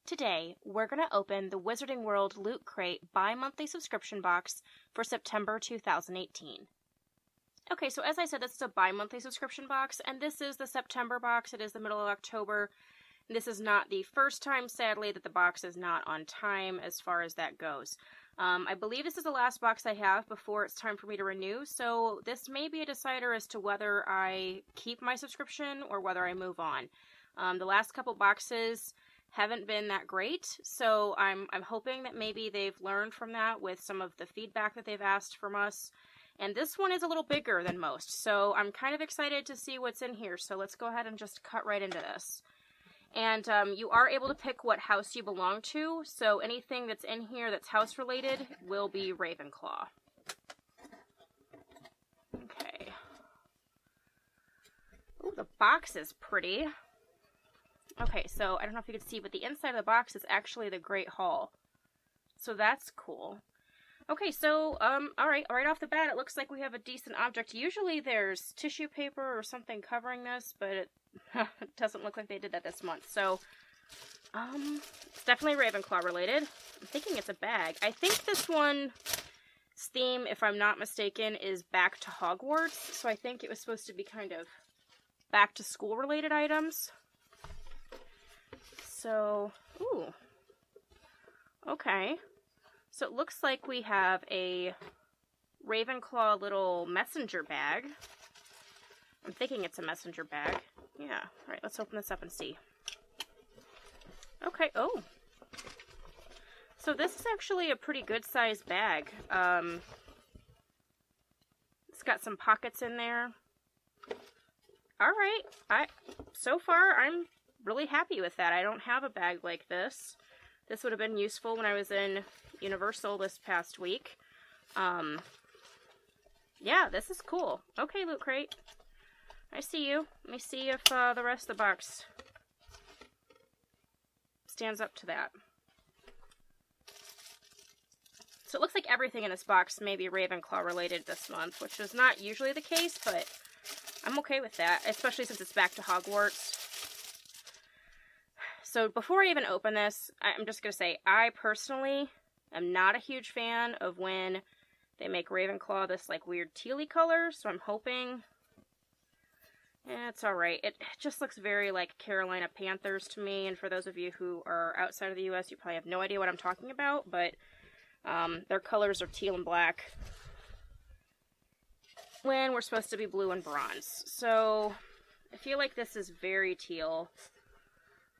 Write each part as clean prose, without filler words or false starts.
Today, we're going to open the Wizarding World Loot Crate bi-monthly subscription box for September 2018. Okay, so as I said, this is a bi-monthly subscription box, and this is the September box. It is the middle of October. This is not the first time, sadly, that the box is not on time as far as that goes. I believe this is the last box I have before it's time for me to renew, so this may be a decider as to whether I keep my subscription or whether I move on. The last couple boxes haven't been that great, so I'm hoping that maybe they've learned from that with some of the feedback that they've asked from us. And this one is a little bigger than most, so I'm kind of excited to see what's in here, so let's go ahead and just cut right into this. And you are able to pick what house you belong to, so anything that's in here that's house related will be Ravenclaw. Okay. Ooh, the box is pretty. Okay, so I don't know if you can see, but the inside of the box is actually the Great Hall. So that's cool. Okay, so, alright, right off the bat, it looks like we have a decent object. Usually there's tissue paper or something covering this, but it doesn't look like they did that this month. So, it's definitely Ravenclaw related. I'm thinking it's a bag. I think this one's theme, if I'm not mistaken, is back to Hogwarts. So I think it was supposed to be kind of back to school related items. So, ooh. Okay. So it looks like we have a Ravenclaw little messenger bag. I'm thinking it's a messenger bag. Yeah. Alright, let's open this up and see. Okay, oh. So this is actually a pretty good sized bag. It's got some pockets in there. Alright, so far I'm really happy with that. I don't have a bag like this. This would have been useful when I was in Universal this past week. Yeah, this is cool. Okay, Loot Crate. I see you. Let me see if the rest of the box stands up to that. So it looks like everything in this box may be Ravenclaw related this month, which is not usually the case, but I'm okay with that, especially since it's back to Hogwarts. So before I even open this, I'm just going to say, I personally am not a huge fan of when they make Ravenclaw this like weird tealy color, so I'm hoping, yeah, it's alright. It just looks very like Carolina Panthers to me, and for those of you who are outside of the US, you probably have no idea what I'm talking about, but their colors are teal and black when we're supposed to be blue and bronze. So I feel like this is very teal.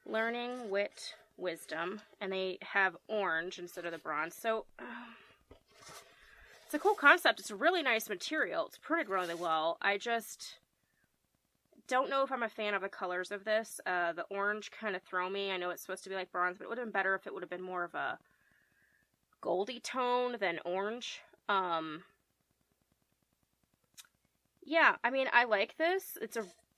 Learning, wit, wisdom, and they have orange instead of the bronze. So it's a cool concept. It's a really nice material. It's printed really well. I just don't know if I'm a fan of the colors of this. The orange kind of throw me. I know it's supposed to be like bronze, but it would have been better if it would have been more of a goldy tone than orange. Yeah, I mean, I like this.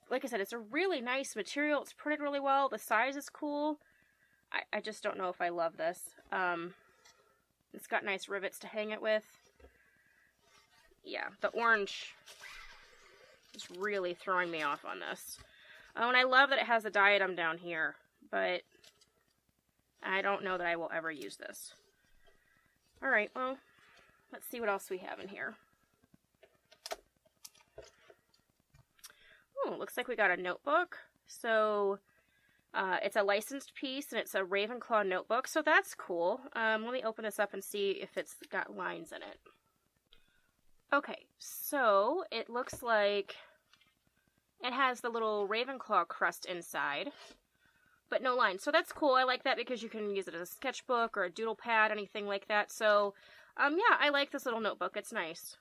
Like I said, it's a really nice material. It's printed really well. The size is cool. I just don't know if I love this. It's got nice rivets to hang it with. Yeah, the orange is really throwing me off on this. Oh, and I love that it has a diadem down here, but I don't know that I will ever use this. Alright, well, let's see what else we have in here. Oh, looks like we got a notebook. So, it's a licensed piece, and it's a Ravenclaw notebook, so that's cool. Let me open this up and see if it's got lines in it. Okay, so it looks like it has the little Ravenclaw crust inside, but no lines. So that's cool. I like that because you can use it as a sketchbook or a doodle pad, anything like that. So, yeah, I like this little notebook. It's nice.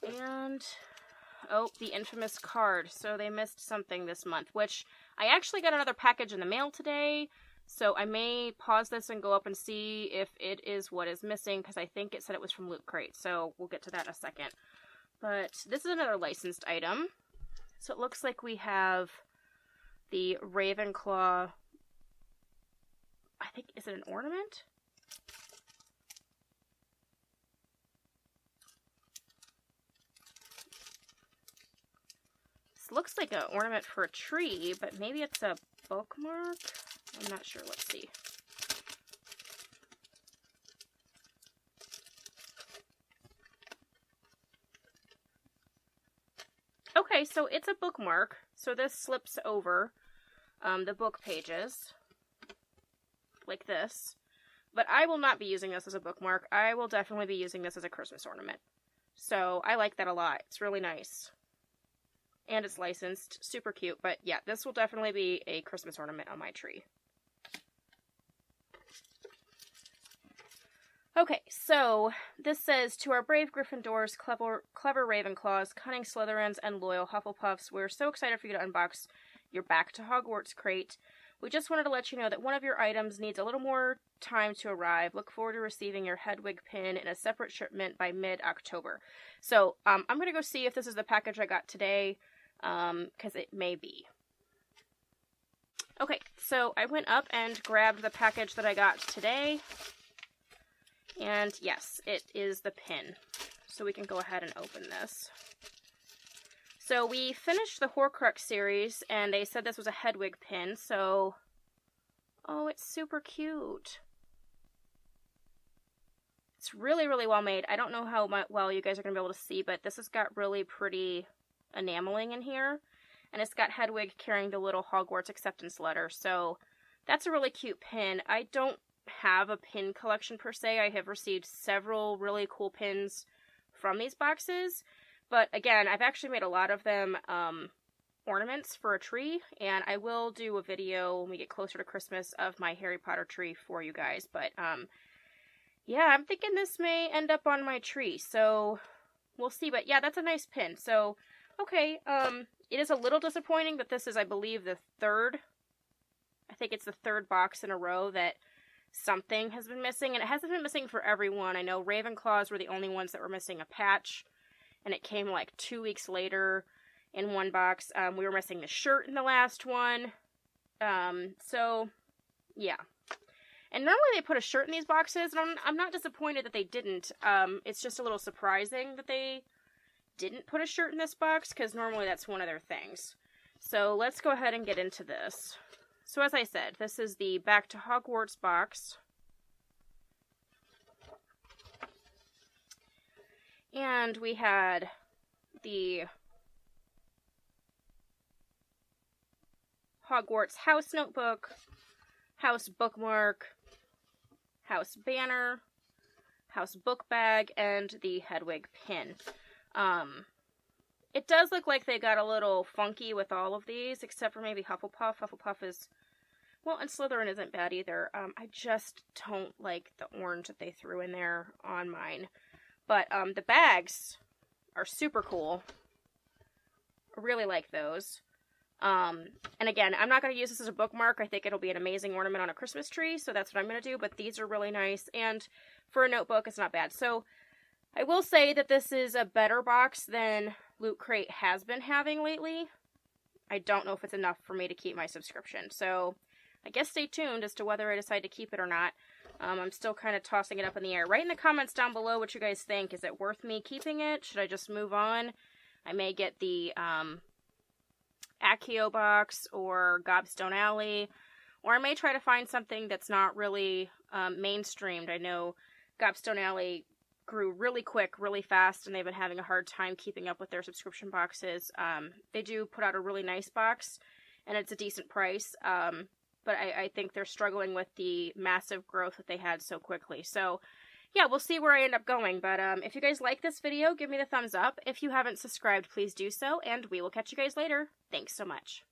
And oh, the infamous card. So they missed something this month, which I actually got another package in the mail today. So I may pause this and go up and see if it is what is missing, because I think it said it was from Loot Crate. So we'll get to that in a second. But this is another licensed item. So it looks like we have the Ravenclaw, I think, is it an ornament? This looks like an ornament for a tree, but maybe it's a bookmark? I'm not sure. Let's see. Okay, so it's a bookmark. So this slips over the book pages like this. But I will not be using this as a bookmark. I will definitely be using this as a Christmas ornament. So I like that a lot. It's really nice. And it's licensed. Super cute. But yeah, this will definitely be a Christmas ornament on my tree. Okay, so this says, to our brave Gryffindors, clever Ravenclaws, cunning Slytherins, and loyal Hufflepuffs, we're so excited for you to unbox your Back to Hogwarts crate. We just wanted to let you know that one of your items needs a little more time to arrive. Look forward to receiving your Hedwig pin in a separate shipment by mid-October. So, I'm going to go see if this is the package I got today, because it may be. Okay, so I went up and grabbed the package that I got today. And yes, it is the pin. So we can go ahead and open this. So we finished the Horcrux series, and they said this was a Hedwig pin, so... Oh, it's super cute. It's really, really well made. I don't know how well you guys are going to be able to see, but this has got really pretty enameling in here. And it's got Hedwig carrying the little Hogwarts acceptance letter, so that's a really cute pin. I don't have a pin collection per se. I have received several really cool pins from these boxes, but again, I've actually made a lot of them ornaments for a tree, and I will do a video when we get closer to Christmas of my Harry Potter tree for you guys, but yeah, I'm thinking this may end up on my tree, so we'll see. But yeah, that's a nice pin. So okay, it is a little disappointing that this is, I believe, the third, I think it's the third box in a row that something has been missing, and it hasn't been missing for everyone. I know Ravenclaws were the only ones that were missing a patch, and it came like 2 weeks later in one box. We were missing the shirt in the last one. So, yeah. And normally they put a shirt in these boxes, and I'm not disappointed that they didn't. It's just a little surprising that they didn't put a shirt in this box, because normally that's one of their things. So let's go ahead and get into this. So as I said, this is the Back to Hogwarts box. And we had the Hogwarts House Notebook, House Bookmark, House Banner, House Book Bag, and the Hedwig pin. It does look like they got a little funky with all of these, except for maybe Hufflepuff. Hufflepuff is, well, and Slytherin isn't bad either. I just don't like the orange that they threw in there on mine. But the bags are super cool. I really like those. And again, I'm not going to use this as a bookmark. I think it'll be an amazing ornament on a Christmas tree, so that's what I'm going to do. But these are really nice, and for a notebook, it's not bad. So I will say that this is a better box than Loot Crate has been having lately. I don't know if it's enough for me to keep my subscription, so I guess stay tuned as to whether I decide to keep it or not. I'm still kind of tossing it up in the air. Write in the comments down below what you guys think. Is it worth me keeping it? Should I just move on? I may get the Accio box or Gobstone Alley, or I may try to find something that's not really mainstreamed. I know Gobstone Alley grew really quick, really fast, and they've been having a hard time keeping up with their subscription boxes. They do put out a really nice box, and it's a decent price, but I think they're struggling with the massive growth that they had so quickly. So, yeah, we'll see where I end up going, but if you guys like this video, give me the thumbs up. If you haven't subscribed, please do so, and we will catch you guys later. Thanks so much.